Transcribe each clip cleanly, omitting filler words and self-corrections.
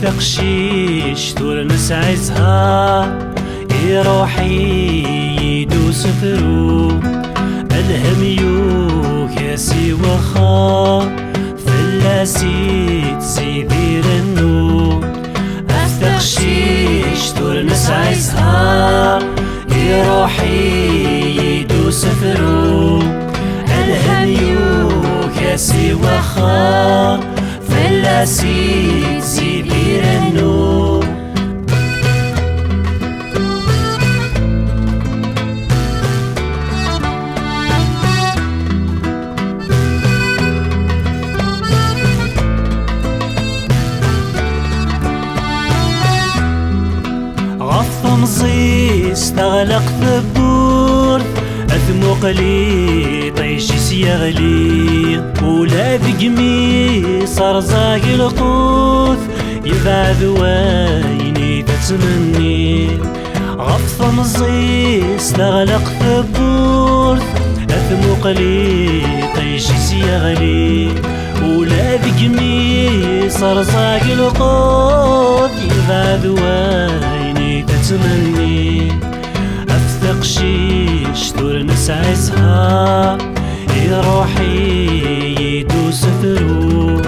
أفتقشيش دور نسعى زهار يروحي يدوس فرو الهم يوكاسي وخا فلاسي تزيدير النور أفتقشيش دور نسعى زهار يروحي يدوس فرو الهم يوكاسي وخا فلاسي تزيدير النور غفمزي استغلق ثبور أثمو قلي طيشيس يغلي ولا ذقمي صار زاق القوث يبعد ويني تتمني غفمزي استغلق ثبور أثمو قلي طيشيس يغلي ولا ذقمي صار زاق القوث يبعد ويني تتمني أفتقشيش دور نسعى زهار يروحي يدوس فرو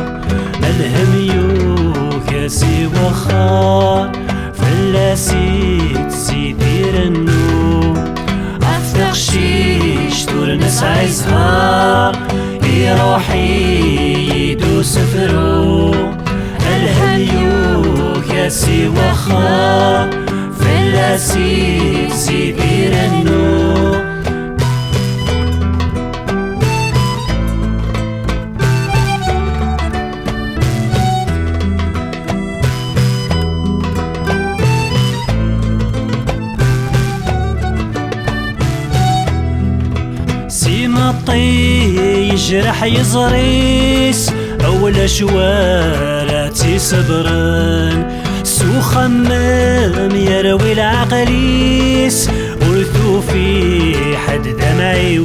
الهم يوكاسي وخا فلاسي تزيدير النور أفتقشيش دور نسعى زهار يروحي يدوس فرو الهم يوكاسي وخا فلاسي تزيدير النور سيما الطي يجرح يزريس أول شواراتي صبران سو خمام يروي العقليس ورثو في حد دمعي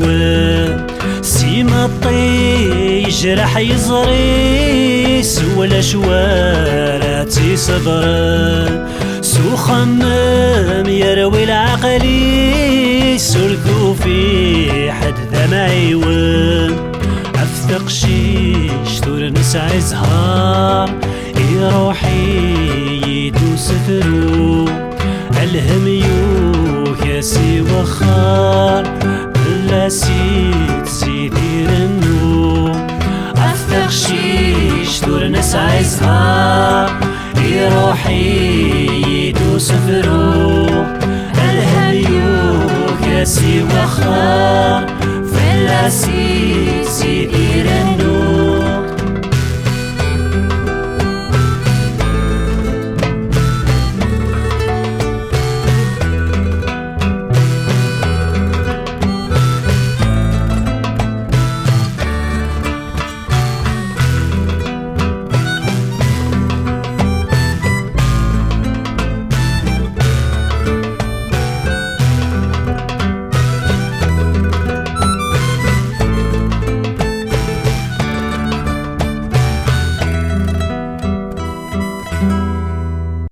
سيما الطي يجرح يزريس ولا شواراتي صبران سو خمام يروي العقليس ورثو في حد دمعي أفتقشيش دور نسعى زهار يروحي يدوس فرو الهم يوكاسي وخار فلاسي تزيدير النور أفتقشيش دور نسعى زهار يروحي يدوس فرو الهم يوكاسي وخار فلاسي تزيدير النور